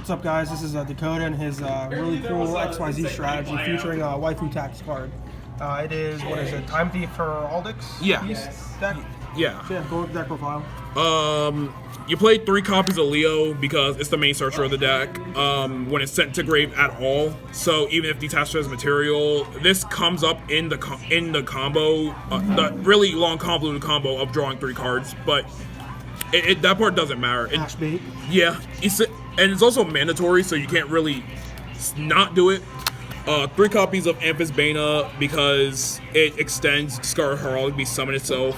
What's up, guys? This is Dakota and his really cool XYZ strategy featuring a waifu tax card. It is, what is it, Time Thief Heraldics? Yeah. Deck? Yeah. Yeah, go with deck profile. You play 3 copies of Leo because it's the main searcher of the deck when it's sent to grave at all. So even if detached as material, this comes up in the combo, the really long convoluted combo of drawing 3 cards. But that part doesn't matter. Hash bait. Yeah, and it's also mandatory, so you can't really not do it. 3 copies of Amphis Bana because it extends Scar Heraldic Beast summon itself.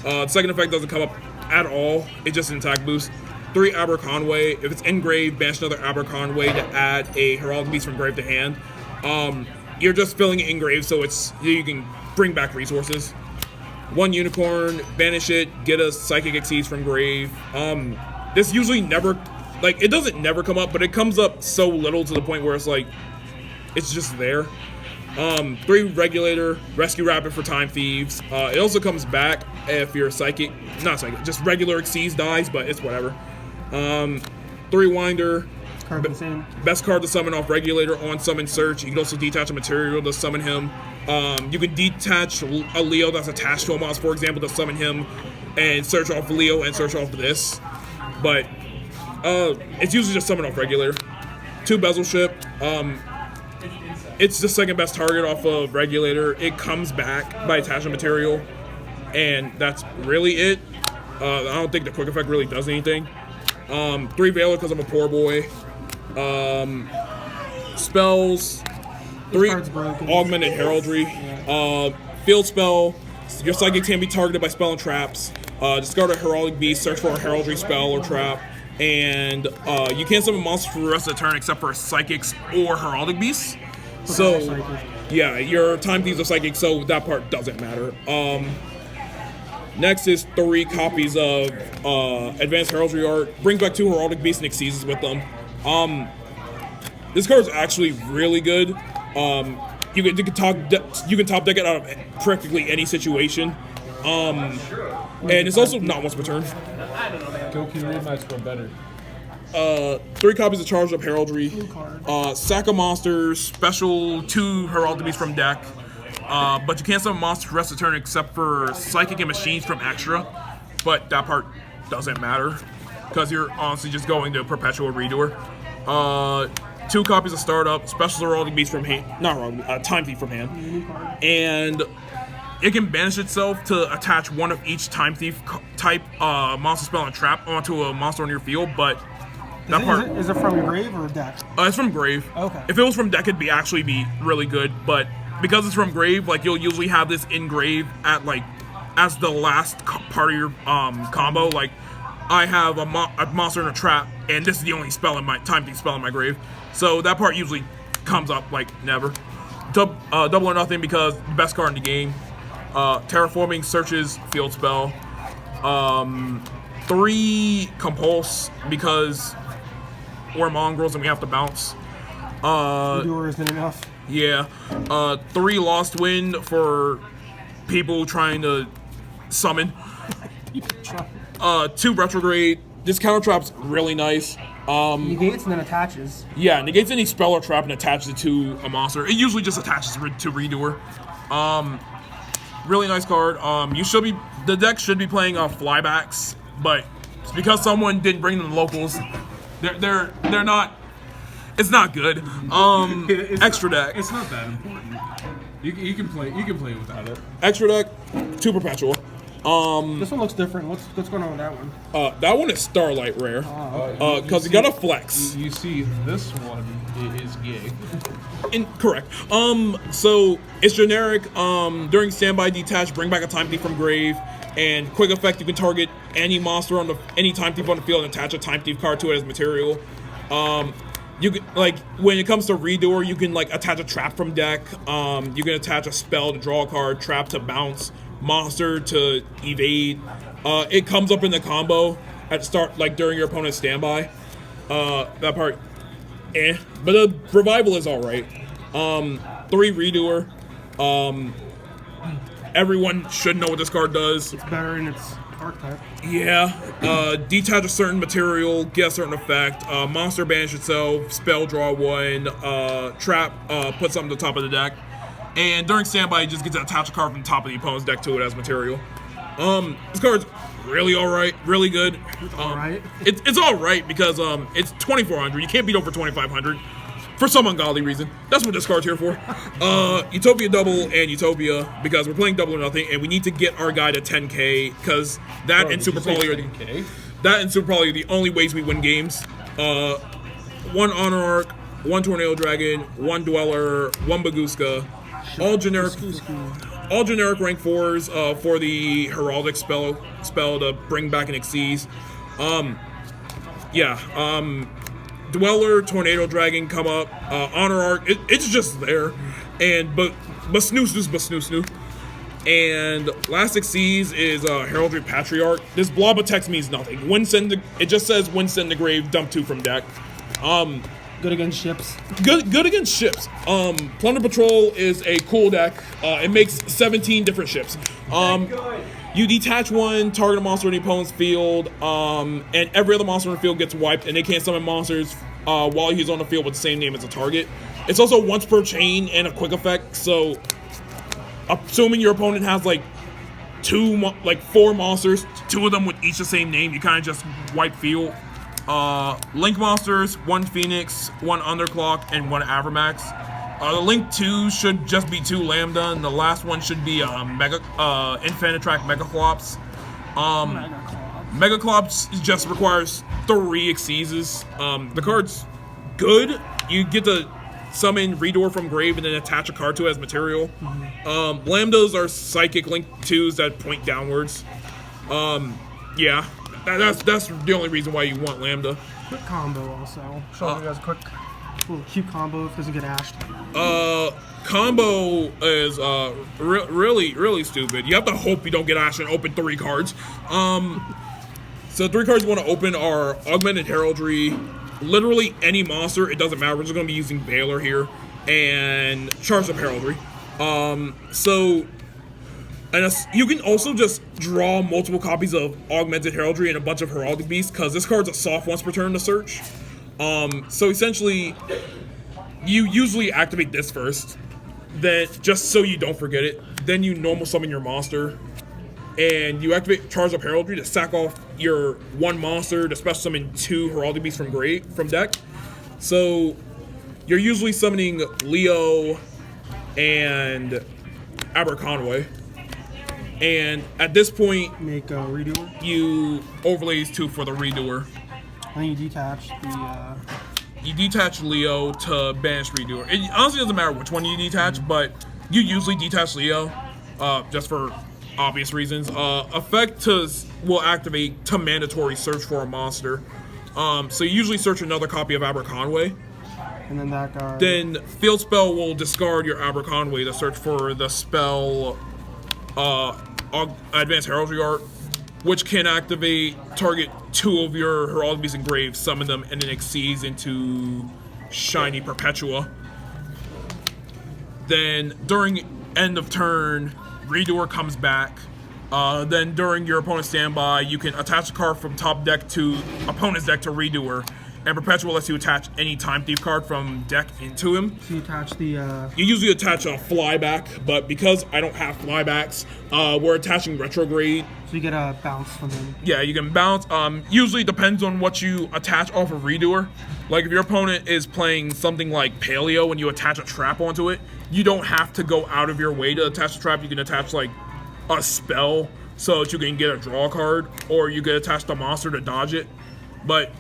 The second effect doesn't come up at all. It's just an attack boost. 3 Aberconway. If it's in grave, banish another Aberconway to add a Heraldic Beast from grave to hand. You're just filling it in grave, so you can bring back resources. 1 Unicorn, banish it, get a Psychic Exceeds from grave. This usually never, like, it doesn't never come up, but it comes up so little to the point where it's like, it's just there. 3 Regulator, Rescue Rapid for Time Thieves. It also comes back if your just regular Exceeds dies, but it's whatever. 3 Winder. Best card to summon off Regulator on Summon Search. You can also detach a material to summon him. You can detach a Leo that's attached to a monster, for example, to summon him and search off Leo and search off this. But it's usually just summon off Regulator. 2 Bezel Ship. It's the second best target off of Regulator. It comes back by attaching material, and that's really it. I don't think the quick effect really does anything. 3 Veiler because I'm a poor boy. Spells. 3 Augmented Heraldry. Field spell. Your psychic can be targeted by spell and traps. Discard a Heraldic Beast, search for a heraldry spell or trap, and you can't summon monsters for the rest of the turn except for psychics or heraldic beasts. So, yeah, your time thieves are psychic, so that part doesn't matter. Next is 3 copies of Advanced Heraldry Art. Bring back 2 heraldic beasts and Exceeds with them. This card is actually really good. You can top deck it out of practically any situation. And it's also not once per turn. Go can read my score better. 3 copies of Charged Up Heraldry. Sack of monsters, special 2 Heraldic Beasts from deck. But you can't summon monsters for the rest of the turn except for Psychic and Machines from extra. But that part doesn't matter because you're honestly just going to Perpetual Redoer. 2 copies of Startup, special Heraldic Beast from hand, Time Thief from hand, and it can banish itself to attach one of each Time Thief type monster spell and trap onto a monster on your field. But that part is it from grave or deck? It's from grave. Okay. If it was from deck, it'd actually be really good. But because it's from grave, like you'll usually have this in grave at as the last part of your combo. Like I have a monster in a trap, and this is the only spell in my Time Thief spell in my grave. So that part usually comes up like never. Double or nothing because the best card in the game. Terraforming Searches field spell. 3 Compulse because we're mongrels and we have to bounce. Redoer isn't enough. Yeah. 3 Lost Wind for people trying to summon. 2 Retrograde. This counter trap's really nice. Negates and then attaches. Yeah, negates any spell or trap and attaches it to a monster. It usually just attaches to Redoer. Really nice card. The deck should be playing flybacks, but it's because someone didn't bring them the locals. They're not. It's not good. Extra deck. It's not that important. You can play without it. Extra deck, 2 Perpetual. This one looks different. What's going on with that one? That one is Starlight Rare. Because you got a flex. You see, this one is gig. Incorrect. So it's generic. During standby, detach, bring back a Time Thief from grave, and quick effect. You can target any monster any Time Thief on the field and attach a Time Thief card to it as material. You can when it comes to Redoer, you can attach a trap from deck. You can attach a spell to draw a card, trap to bounce, monster to evade. It comes up in the combo at the start, during your opponent's standby. That part, but the revival is all right. 3 Redoer. Everyone should know what this card does. It's better in its archetype. Yeah, detach a certain material, get a certain effect. Monster banish itself, spell draw one, trap, put something to the top of the deck. And during standby, you just get to attach a card from the top of the opponent's deck to it as material. This card's really alright, really good. Alright. It's alright because it's 2,400. You can't beat over 2,500 for some ungodly reason. That's what this card's here for. Utopia double and Utopia because we're playing double or nothing, and we need to get our guy to 10k because that and Super Poly are the only ways we win games. One Honor Arc, one Tornado Dragon, one Dweller, one Baguska, all generic rank 4s for the Heraldic spell to bring back an Xyz. Dweller, Tornado Dragon come up, Honor Arc, it's just there, and but snoo. And last Xyz is Heraldry Patriarch. This blob of text means nothing. It just says when send the grave, dump 2 from deck. Good against ships. Good against ships. Plunder Patrol is a cool deck. It makes 17 different ships. You detach one, target a monster in the opponent's field, and every other monster in the field gets wiped, and they can't summon monsters while he's on the field with the same name as a target. It's also once per chain and a quick effect, so assuming your opponent has like 4 monsters, 2 of them with each the same name, you kind of just wipe field. Link monsters, 1 Phoenix, 1 Underclock, and 1 Avramax. The Link 2 should just be 2 Lambda, and the last one should be Infinitrack Megaclops. Megaclops just requires 3 Xyzes. The card's good. You get to summon Redoor from grave and then attach a card to it as material. Lambdas are psychic Link 2s that point downwards. Yeah. That's the only reason why you want Lambda. Quick combo also. Show you guys a quick little cute combo if it doesn't get ashed. Combo is really stupid. You have to hope you don't get ashed and open 3 cards. So 3 cards you want to open are Augmented Heraldry, literally any monster, it doesn't matter. We're just going to be using Valor here, and Charged Up Heraldry. And you can also just draw multiple copies of Augmented Heraldry and a bunch of Heraldic Beasts, because this card's a soft once per turn to search. So essentially, you usually activate this first, then just so you don't forget it. Then you normal summon your monster, and you activate Charge Up Heraldry to sack off your 1 monster to special summon 2 Heraldic Beasts from deck. So you're usually summoning Leo and Aberconway. And at this point, make a Redoer. You overlay these 2 for the Redoer. And then you detach the. You detach Leo to banish Redoer. It honestly doesn't matter which one you detach, but you usually detach Leo, just for obvious reasons. Effect will activate to mandatory search for a monster. So you usually search another copy of Aberconway. And then that card. Then Field Spell will discard your Aberconway to search for the spell. Advanced Heraldry Art, which can activate, target 2 of your Heraldic Beasts engraved, summon them, and then Xyz into Shiny Perpetua. Then during end of turn, Redoer comes back. Then during your opponent's standby, you can attach a card from top deck to opponent's deck to Redoer. And Perpetual lets you attach any Time Thief card from deck into him. So you attach the... You usually attach a flyback, but because I don't have flybacks, we're attaching Retrograde. So you get a bounce from him. Yeah, you can bounce. Usually depends on what you attach off of Redoer. Like if your opponent is playing something like Paleo and you attach a trap onto it, you don't have to go out of your way to attach a trap. You can attach like a spell so that you can get a draw card, or you can attach the monster to dodge it. But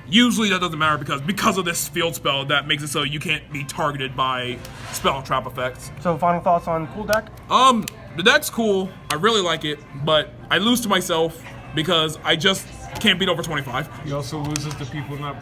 usually that doesn't matter because of this field spell that makes it so you can't be targeted by spell trap effects. So final thoughts on cool deck? The deck's cool. I really like it, but I lose to myself because I just can't beat over 25. He also loses to people not